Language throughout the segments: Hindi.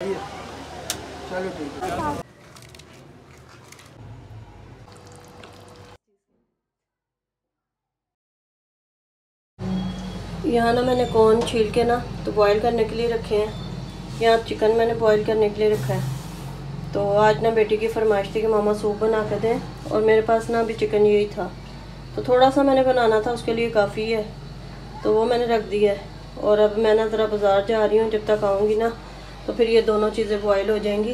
चलो ठीक है। यहाँ ना मैंने कॉर्न छील के ना तो बॉईल करने के लिए रखे हैं। यहाँ चिकन मैंने बॉईल करने के लिए रखा है। तो आज ना बेटी की फरमाइश थी कि मामा सूप बना के दें, और मेरे पास ना अभी चिकन यही था, तो थोड़ा सा मैंने बनाना था, उसके लिए काफ़ी है, तो वो मैंने रख दिया है। और अब मैं ना ज़रा बाज़ार जा रही हूँ, जब तक आऊँगी ना तो फिर ये दोनों चीज़ें बॉयल हो जाएंगी।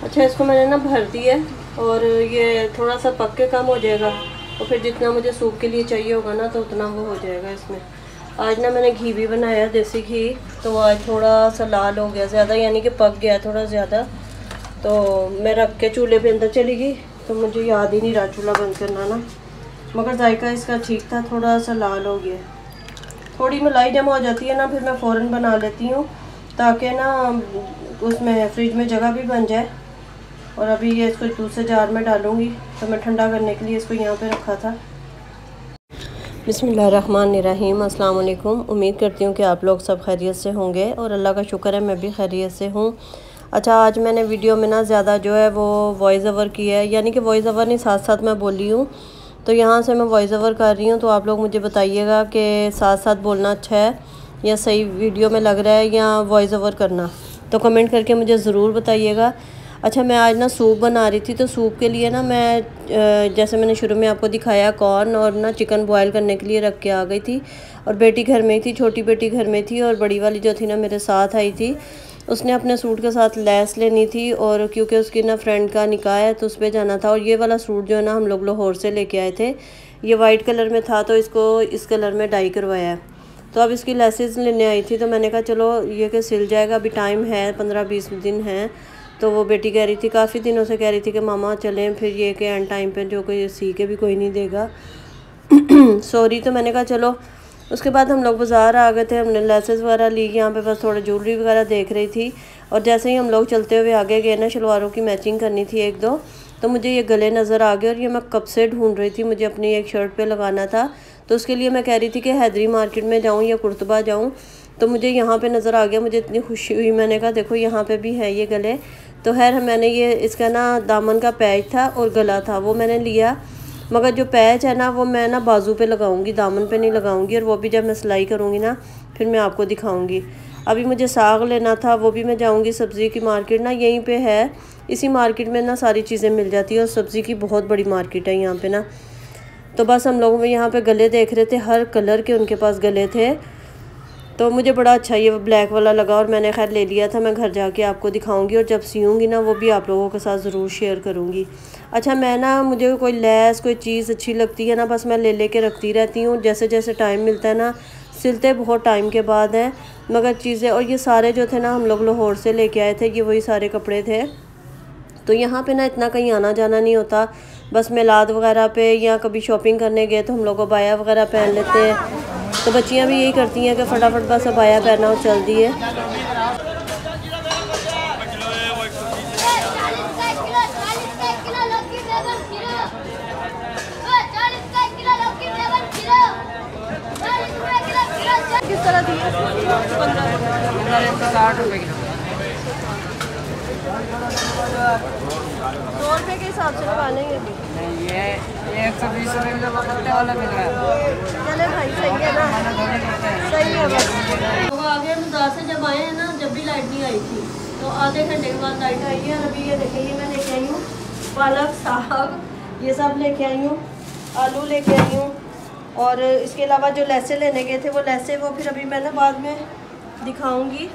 अच्छा, इसको मैंने ना भर दिया है और ये थोड़ा सा पक के कम हो जाएगा, और फिर जितना मुझे सूप के लिए चाहिए होगा ना तो उतना वो हो जाएगा इसमें। आज ना मैंने घी भी बनाया, देसी घी, तो आज थोड़ा सा लाल हो गया ज़्यादा, यानी कि पक गया थोड़ा ज़्यादा। तो मैं रख के चूल्हे पे अंदर चली गई, तो मुझे याद ही नहीं रहा चूल्हा बंद करना ना, मगर जायका इसका ठीक था, थोड़ा सा लाल हो गया। थोड़ी मलाई जमा हो जाती है ना, फिर मैं फ़ौरन बना लेती हूँ ताकि ना उसमें फ्रिज में जगह भी बन जाए। और अभी ये इसको दूसरे जार में डालूँगी, तो मैं ठंडा करने के लिए इसको यहाँ पे रखा था। बिस्मिल्लाहिर्रहमानिर्रहीम, अस्सलाम वालेकुम। उम्मीद करती हूँ कि आप लोग सब खैरियत से होंगे, और अल्लाह का शुक्र है मैं भी खैरियत से हूँ। अच्छा, आज मैंने वीडियो में ना ज़्यादा जो है वो वॉइस ओवर की है, यानी कि वॉइस ओवर नहीं, साथ साथ मैं बोली हूँ, तो यहाँ से मैं वॉइस ओवर कर रही हूँ। तो आप लोग मुझे बताइएगा कि साथ साथ बोलना अच्छा है या सही वीडियो में लग रहा है या वॉइस ओवर करना, तो कमेंट करके मुझे ज़रूर बताइएगा। अच्छा, मैं आज ना सूप बना रही थी, तो सूप के लिए ना मैं जैसे मैंने शुरू में आपको दिखाया, कॉर्न और ना चिकन बॉयल करने के लिए रख के आ गई थी। और बेटी घर में थी, छोटी बेटी घर में थी, और बड़ी वाली जो थी ना मेरे साथ आई थी। उसने अपने सूट के साथ लेस लेनी थी, और क्योंकि उसकी ना फ्रेंड का निकाह है तो उस पर जाना था। और ये वाला सूट जो है ना हम लोग लाहौर से लेके आए थे, ये वाइट कलर में था, तो इसको इस कलर में डाई करवाया है। तो अब इसकी लेसेस लेने आई थी, तो मैंने कहा चलो ये कि सिल जाएगा, अभी टाइम है, 15-20 दिन है। तो वो बेटी कह रही थी, काफ़ी दिनों से कह रही थी कि मामा चलें, फिर ये कि एंड टाइम पे जो कोई सी के भी कोई नहीं देगा सॉरी। तो मैंने कहा चलो। उसके बाद हम लोग बाज़ार आ गए थे, हमने लेसेस वगैरह ली, यहाँ पे बस थोड़ा ज्वेलरी वगैरह देख रही थी। और जैसे ही हम लोग चलते हुए आगे गए ना, शलवारों की मैचिंग करनी थी एक दो, तो मुझे ये गले नज़र आ गए, और ये मैं कब से ढूंढ रही थी, मुझे अपनी एक शर्ट पे लगाना था। तो उसके लिए मैं कह रही थी कि हैदरी मार्केट में जाऊँ या कुर्तबा जाऊँ, तो मुझे यहाँ पे नज़र आ गया, मुझे इतनी खुशी हुई, मैंने कहा देखो यहाँ पे भी है ये गले। तो खैर मैंने ये इसका ना दामन का पैच था और गला था, वो मैंने लिया, मगर जो पैच है ना वो मैं ना बाजू पे लगाऊंगी, दामन पे नहीं लगाऊंगी, और वो भी जब मैं सिलाई करूँगी ना फिर मैं आपको दिखाऊंगी। अभी मुझे साग लेना था, वो भी मैं जाऊंगी सब्ज़ी की मार्केट, ना यहीं पे है, इसी मार्केट में ना सारी चीज़ें मिल जाती है, और सब्ज़ी की बहुत बड़ी मार्केट है यहाँ पे ना। तो बस हम लोग यहाँ पे गले देख रहे थे, हर कलर के उनके पास गले थे, तो मुझे बड़ा अच्छा ये ब्लैक वाला लगा, और मैंने खैर ले लिया था। मैं घर जाके आपको दिखाऊंगी, और जब सीऊँगी ना वो भी आप लोगों के साथ ज़रूर शेयर करूँगी। अच्छा, मैं ना मुझे कोई लेस कोई चीज़ अच्छी लगती है ना, बस मैं ले के रखती रहती हूँ, जैसे जैसे टाइम मिलता है ना। सिलते बहुत टाइम के बाद हैं मगर चीज़ें, और ये सारे जो थे ना हम लोग लाहौर से लेके आए थे, ये वही सारे कपड़े थे। तो यहाँ पे ना इतना कहीं आना जाना नहीं होता, बस मिलाद वगैरह पे या कभी शॉपिंग करने गए तो हम लोग अबाया वगैरह पहन लेते हैं। तो बच्चियाँ भी यही करती हैं कि फटाफट बस अबाया पहना और चल दिए। किस तरह थी? 15-60 रुपये किलो। 100 रुपये के हिसाब से लगाने हैं अभी। नहीं, ये 120 रुपये किलो का पत्ते वाला मिल रहा है। चले भाई, सही है ना, सही है। बस तो आगे बाजार से जब आए हैं ना, जब भी लाइट नहीं आई थी, तो आधे घंटे के बाद लाइट आई है। और अभी ये देखें, ये मैं लेके आई हूँ पालक, साग, ये सब लेके आई हूँ, आलू लेके आई हूँ, और इसके अलावा जो लैसे लेने गए थे वो लैसे, वो फिर अभी मैं ना बाद में दिखाऊंगी।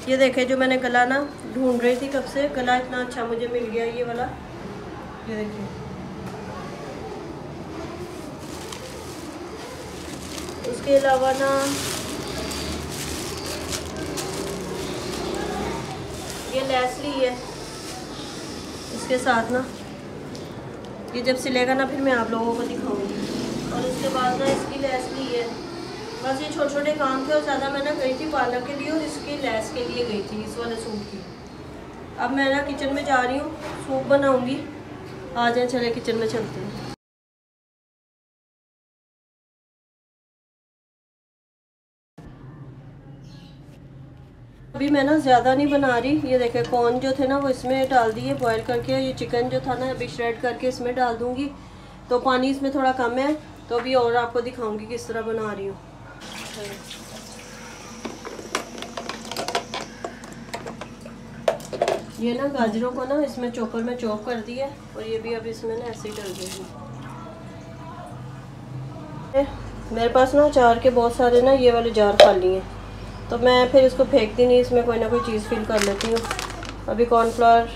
ये देखें, जो मैंने गला ना ढूंढ रही थी कब से, गला इतना अच्छा मुझे मिल गया ये वाला, ये देखिए। उसके अलावा ना ये लैस ली है इसके साथ ना, ये जब सिलेगा ना फिर मैं आप लोगों को दिखाऊंगी। और उसके बाद ना इसकी लैस ली है। बस ये छोटे छोटे काम थे, और ज़्यादा मैं ना गई थी पार्लर के लिए और इसकी लैस के लिए गई थी, इस वाले सूट की। अब मैं ना किचन में जा रही हूँ, सूप बनाऊंगी। आ जाए, चले किचन में चलते हैं। अभी मैं ना ज़्यादा नहीं बना रही। ये देखें, कॉर्न जो थे ना वो इसमें डाल दिए बॉईल करके। ये चिकन जो था ना अभी श्रेड करके इसमें डाल दूँगी। तो पानी इसमें थोड़ा कम है, तो अभी और आपको दिखाऊंगी किस तरह बना रही हूँ। ये ना गाजरों को ना इसमें चॉपर में चॉप कर दिया और ये भी अब इसमें ना ऐसे ही डाल दूँगी। मेरे पास ना अचार के बहुत सारे ना ये वाले जार खाली हैं, तो मैं फिर इसको फेंकती नहीं, इसमें कोई ना कोई चीज़ फिल कर लेती हूँ। अभी कॉर्नफ्लावर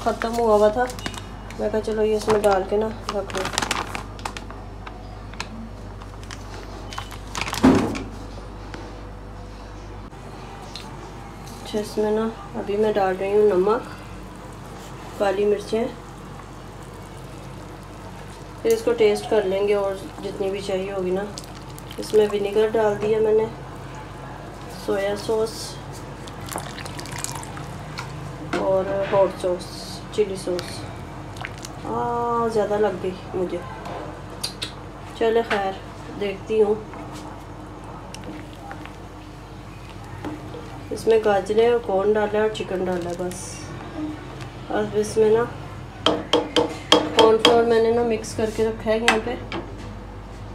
ख़त्म हुआ हुआ था, मैं कहा चलो ये इसमें डाल के ना रख लूँ। अच्छा, इसमें ना अभी मैं डाल रही हूँ नमक, काली मिर्चें, फिर इसको टेस्ट कर लेंगे और जितनी भी चाहिए होगी ना। इसमें विनेगर डाल दिया मैंने, सोया सॉस और हॉट सॉस, चिली सॉस। ज़्यादा लग गई मुझे, चले खैर देखती हूँ। इसमें गाजरें और कॉर्न डाला है और चिकन डाला है बस। अब इसमें ना कॉर्नफ्लोर मैंने ना मिक्स करके रखा है यहाँ पे,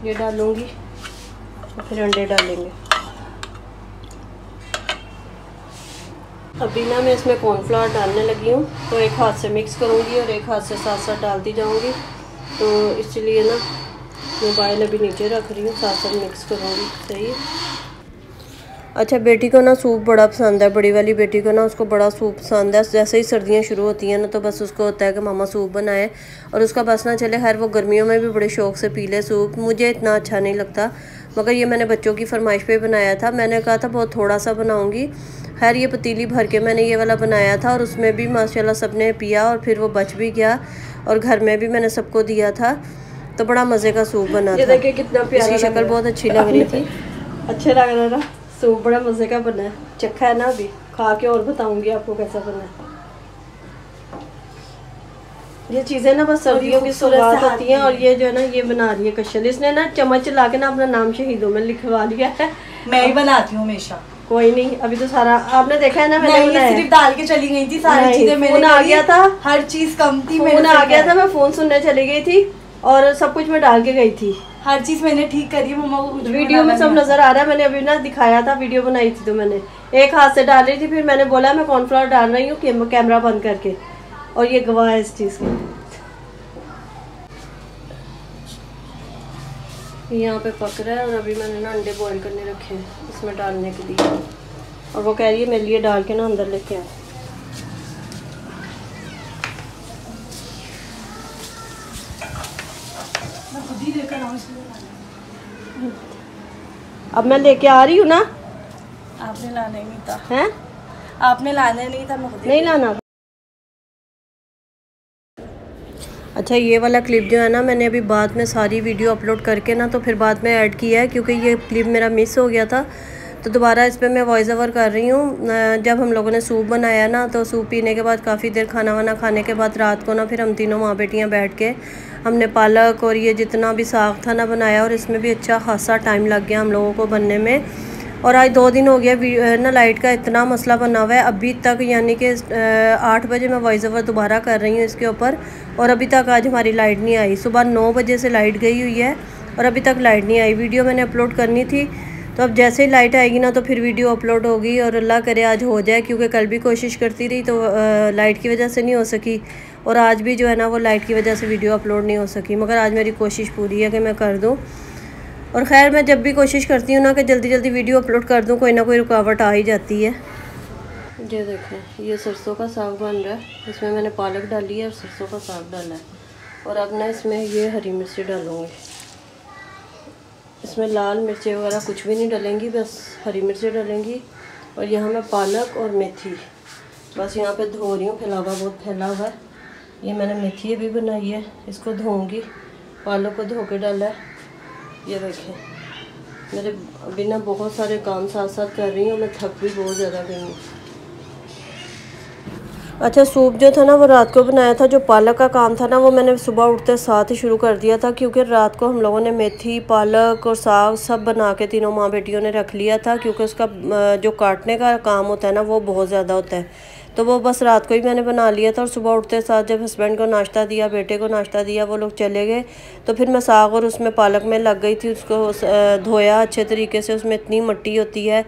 ये डालूँगी और फिर अंडे डालेंगे। अभी ना मैं इसमें कॉर्नफ्लावर डालने लगी हूँ, तो एक हाथ से मिक्स करूँगी और एक हाथ से साथ साथ डालती जाऊँगी। तो इसलिए ना मोबाइल अभी नीचे रख रही हूँ, साथ साथ मिक्स करूँगी। सही है। अच्छा, बेटी को ना सूप बड़ा पसंद है, बड़ी वाली बेटी को ना, उसको बड़ा सूप पसंद है। जैसे ही सर्दियाँ शुरू होती हैं ना तो बस उसको होता है कि मामा सूप बनाए, और उसका बस ना चले। खैर वो गर्मियों में भी बड़े शौक़ से पी ले सूप। मुझे इतना अच्छा नहीं लगता, मगर ये मैंने बच्चों की फरमाइश पे बनाया था। मैंने कहा था बहुत थोड़ा सा बनाऊँगी। खैर ये पतीली भर के मैंने ये वाला बनाया था और उसमें भी माशाल्लाह सबने पिया और फिर वो बच भी गया और घर में भी मैंने सबको दिया था। तो बड़ा मज़े का सूप बना था। ये देखिए कितना प्यारा, इसकी शक्ल बहुत अच्छी लग रही थी। अच्छे लग रहा था सूप, बड़ा मज़े का बना है। चखा है ना, अभी खा के और बताऊंगी आपको कैसा बना है। ये चीज़ें ना बस सर्दियों की शुरुआत होती हैं, और ये जो है ना ये बना रही है कशल। इसने ना चम्मच ला के ना अपना नाम शहीदों में लिखवा लिया है। मैं ही बनाती हूँ हमेशा। कोई नहीं, अभी तो सारा आपने देखा है ना। मैंने सिर्फ डाल के चली गई थी, सारी चीजें मैंने आ गया था, हर चीज कम थी, फोन आ गया था, मैं फोन सुनने चली गई थी और सब कुछ मैं डाल के गई थी। हर चीज मैंने ठीक करी है मम्मा को। वीडियो में सब नजर आ रहा है, मैंने अभी ना दिखाया था, वीडियो बनाई थी तो मैंने एक हाथ से डाल रही थी, फिर मैंने बोला मैं कॉर्नफ्लावर डाल रही हूँ कैमरा बंद करके, और ये गवाह है इस चीज़ की। यहाँ पे पक रहा है और अभी मैंने ना अंडे बॉईल करने रखे हैं इसमें डालने के लिए, और वो कह रही है मेरे लिए डाल के ना अंदर लेके आए। अब मैं लेके आ रही हूँ ना। आपने लाना नहीं था, हैं? आपने लाना नहीं था, मैं खुद नहीं लाना। अच्छा, ये वाला क्लिप जो है ना मैंने अभी बाद में सारी वीडियो अपलोड करके ना तो फिर बाद में ऐड किया है, क्योंकि ये क्लिप मेरा मिस हो गया था, तो दोबारा इस पर मैं वॉइस ओवर कर रही हूँ। जब हम लोगों ने सूप बनाया ना, तो सूप पीने के बाद काफ़ी देर खाना वाना खाने के बाद रात को ना फिर हम तीनों माँ बेटियाँ बैठ के हमने पालक और ये जितना भी साग था ना बनाया, और इसमें भी अच्छा खासा टाइम लग गया हम लोगों को बनने में। और आज 2 दिन हो गया ना लाइट का इतना मसला बना हुआ है अभी तक, यानी कि 8 बजे मैं वॉइस ओवर दोबारा कर रही हूँ इसके ऊपर, और अभी तक आज हमारी लाइट नहीं आई। सुबह 9 बजे से लाइट गई हुई है और अभी तक लाइट नहीं आई। वीडियो मैंने अपलोड करनी थी, तो अब जैसे ही लाइट आएगी ना तो फिर वीडियो अपलोड होगी, और अल्लाह करे आज हो जाए, क्योंकि कल भी कोशिश करती रही तो लाइट की वजह से नहीं हो सकी, और आज भी जो है ना वो लाइट की वजह से वीडियो अपलोड नहीं हो सकी। मगर आज मेरी कोशिश पूरी है कि मैं कर दूँ। और ख़ैर मैं जब भी कोशिश करती हूँ ना कि जल्दी जल्दी वीडियो अपलोड कर दूँ, कोई ना कोई रुकावट आ ही जाती है। ये देखें, ये सरसों का साग बन रहा है, इसमें मैंने पालक डाली है और सरसों का साग डाला है, और अब ना इसमें ये हरी मिर्ची डालूँगी। इसमें लाल मिर्ची वगैरह कुछ भी नहीं डालेंगी, बस हरी मिर्ची डालेंगी। और यहाँ मैं पालक और मेथी बस यहाँ पे धो रही हूँ, फैलावा बहुत फैला हुआ है। ये मैंने मेथी अभी बनाई है, इसको धोऊँगी। पालक को धो के डाला है। ये देखें, मेरे अभी ना बहुत सारे काम साथ साथ कर रही हूँ, मैं थक भी बहुत ज़्यादा गई हूँ। अच्छा, सूप जो था ना वो रात को बनाया था। जो पालक का काम था ना वो मैंने सुबह उठते साथ ही शुरू कर दिया था, क्योंकि रात को हम लोगों ने मेथी, पालक और साग सब बना के तीनों माँ बेटियों ने रख लिया था, क्योंकि उसका जो काटने का काम होता है ना वो बहुत ज़्यादा होता है। तो वो बस रात को ही मैंने बना लिया था, और सुबह उठते साथ जब हस्बैंड को नाश्ता दिया, बेटे को नाश्ता दिया, वो लोग चले गए, तो फिर मैं साग और उसमें पालक में लग गई थी। उसको धोया अच्छे तरीके से, उसमें इतनी मिट्टी होती है।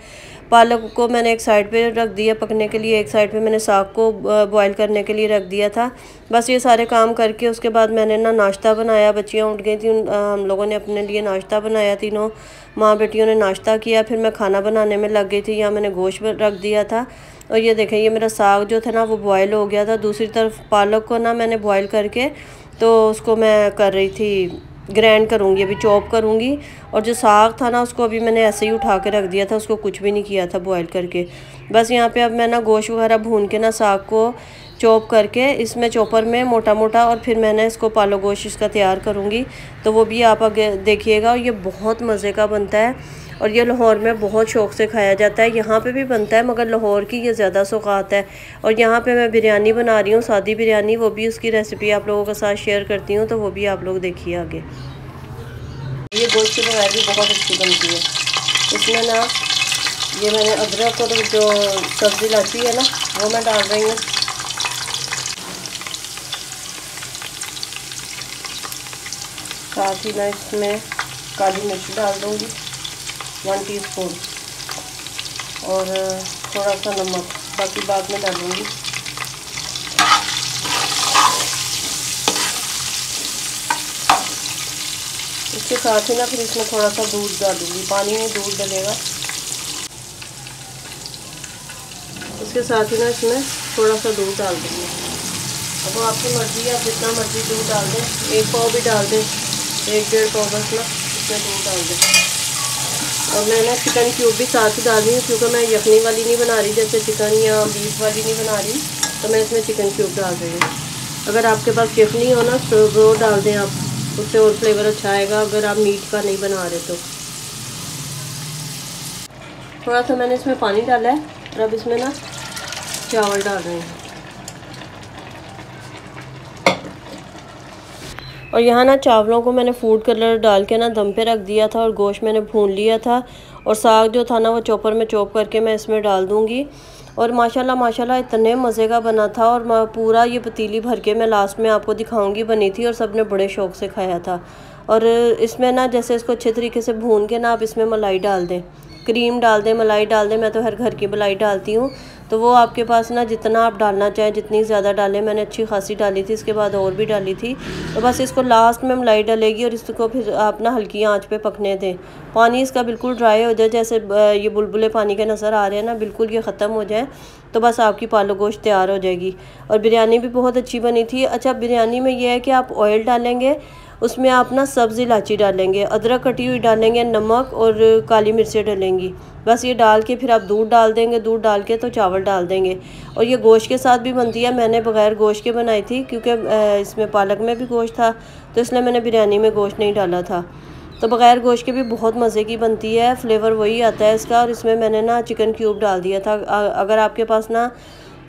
पालक को मैंने एक साइड पे रख दिया पकने के लिए, एक साइड पे मैंने साग को बॉईल करने के लिए रख दिया था। बस ये सारे काम करके उसके बाद मैंने ना नाश्ता बनाया। बच्चियाँ उठ गई थी, हम लोगों ने अपने लिए नाश्ता बनाया, तीनों माँ बेटियों ने नाश्ता किया। फिर मैं खाना बनाने में लग गई थी। यहाँ मैंने गोश्त रख दिया था, और ये देखें ये मेरा साग जो था ना वो बॉयल हो गया था। दूसरी तरफ पालक को ना मैंने बॉयल करके तो उसको मैं कर रही थी, ग्राइंड करूँगी, अभी चॉप करूँगी। और जो साग था ना उसको अभी मैंने ऐसे ही उठा के रख दिया था, उसको कुछ भी नहीं किया था बॉयल करके। बस यहाँ पे अब मैं ना गोश्त वगैरह भून के ना साग को चॉप करके इसमें चॉपर में मोटा मोटा, और फिर मैंने इसको पालो गोश्त इसका तैयार करूँगी। तो वो भी आप आगे देखिएगा। और ये बहुत मज़े का बनता है, और ये लाहौर में बहुत शौक़ से खाया जाता है। यहाँ पे भी बनता है मगर लाहौर की ये ज़्यादा सौगात है। और यहाँ पे मैं बिरयानी बना रही हूँ, सादी बिरयानी, वो भी उसकी रेसिपी आप लोगों के साथ शेयर करती हूँ, तो वो भी आप लोग देखिए आगे। ये गोश्त के बगैर भी बहुत अच्छी बनती है। इसमें ना ये मैंने अदरक और जो सब्ज़ी इलायची है ना वो मैं डाल रही हूँ। साथ ही मैं इसमें काली मिर्च डाल दूँगी 1 टीस्पून, और थोड़ा सा नमक, बाकी बाद में डालूँगी। इसके साथ ही ना फिर इसमें थोड़ा सा दूध डालूँगी, पानी में दूध डलेगा। इसके साथ ही ना इसमें थोड़ा सा दूध डाल दूँगी। अब वो आपकी मर्ज़ी है, आप जितना मर्ज़ी दूध डाल दें, 1 पाव भी डाल दें, 1-1.5 पाव बस ना इसमें दूध डाल दें। और मैं ना चिकन क्यूब भी साथ ही डाल रही हूँ, क्योंकि मैं यखनी वाली नहीं बना रही, जैसे चिकन या बीफ वाली नहीं बना रही, तो मैं इसमें चिकन क्यूब डाल रही हूँ। अगर आपके पास यखनी हो ना तो वो डाल दें आप, उससे और फ्लेवर अच्छा आएगा, अगर आप मीट का नहीं बना रहे तो। थोड़ा सा मैंने इसमें पानी डाला है, और अब इसमें ना चावल डाल रहे हैं। और यहाँ ना चावलों को मैंने फूड कलर डाल के ना दम पे रख दिया था, और गोश्त मैंने भून लिया था, और साग जो था ना वो चॉपर में चॉप करके मैं इसमें डाल दूँगी। और माशाल्लाह माशाल्लाह इतने मज़े का बना था, और मैं पूरा ये पतीली भर के मैं लास्ट में आपको दिखाऊंगी बनी थी, और सब ने बड़े शौक़ से खाया था। और इसमें ना जैसे इसको अच्छे तरीके से भून के ना आप इसमें मलाई डाल दें, क्रीम डाल दें, मलाई डाल दें। मैं तो हर घर की मलाई डालती हूँ, तो वो आपके पास ना जितना आप डालना चाहें, जितनी ज़्यादा डालें। मैंने अच्छी खासी डाली थी, इसके बाद और भी डाली थी। तो बस इसको लास्ट में मलाई डलेगी, और इसको फिर आप ना हल्की आंच पे पकने दें। पानी इसका बिल्कुल ड्राई हो जाए, जैसे ये बुलबुले पानी के नज़र आ रहे हैं ना, बिल्कुल ये ख़त्म हो जाए, तो बस आपकी पालो गोश्त तैयार हो जाएगी। और बिरयानी भी बहुत अच्छी बनी थी। अच्छा, बिरयानी में यह है कि आप ऑयल डालेंगे, उसमें आप ना सब्ज़ इलायची डालेंगे, अदरक कटी हुई डालेंगे, नमक और काली मिर्चें डालेंगी। बस ये डाल के फिर आप दूध डाल देंगे, दूध डाल के तो चावल डाल देंगे। और ये गोश्त के साथ भी बनती है। मैंने बग़ैर गोश्त के बनाई थी, क्योंकि इसमें पालक में भी गोश्त था, तो इसलिए मैंने बिरयानी में गोश्त नहीं डाला था। तो बग़ैर गोश्त के भी बहुत मज़े की बनती है, फ्लेवर वही आता है इसका। और इसमें मैंने ना चिकन क्यूब डाल दिया था। अगर आपके पास ना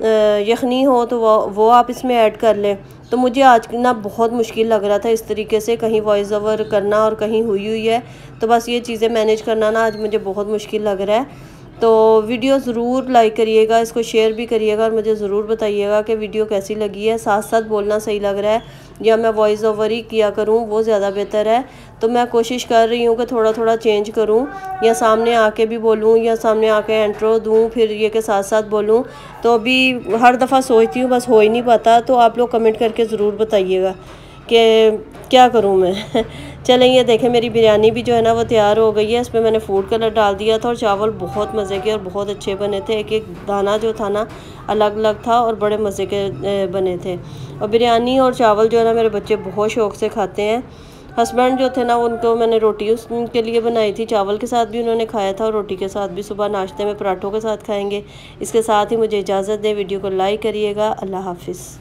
यखनी हो तो वो आप इसमें ऐड कर लें। तो मुझे आज ना बहुत मुश्किल लग रहा था इस तरीके से, कहीं वॉइस ओवर करना और कहीं हुई है, तो बस ये चीज़ें मैनेज करना ना आज मुझे बहुत मुश्किल लग रहा है। तो वीडियो ज़रूर लाइक करिएगा, इसको शेयर भी करिएगा, और मुझे ज़रूर बताइएगा कि वीडियो कैसी लगी है। साथ साथ बोलना सही लग रहा है या मैं वॉइस ओवर ही किया करूं, वो ज़्यादा बेहतर है। तो मैं कोशिश कर रही हूं कि थोड़ा थोड़ा चेंज करूं, या सामने आके भी बोलूं, या सामने आके इंट्रो दूं, फिर ये के साथ साथ बोलूं। तो अभी हर दफ़ा सोचती हूँ, बस हो ही नहीं पाता। तो आप लोग कमेंट करके ज़रूर बताइएगा कि क्या करूं मैं। चलें, ये देखें मेरी बिरयानी भी जो है ना वो तैयार हो गई है। इसमें मैंने फूड कलर डाल दिया था, और चावल बहुत मज़े के और बहुत अच्छे बने थे। एक एक दाना जो था ना अलग अलग था, और बड़े मज़े के बने थे। और बिरयानी और चावल जो है ना मेरे बच्चे बहुत शौक़ से खाते हैं। हस्बैंड जो थे ना उनको मैंने रोटी उसके लिए बनाई थी, चावल के साथ भी उन्होंने खाया था, और रोटी के साथ भी सुबह नाश्ते में पराठों के साथ खाएँगे। इसके साथ ही मुझे इजाज़त दें, वीडियो को लाइक करिएगा। अल्लाह हाफिज़।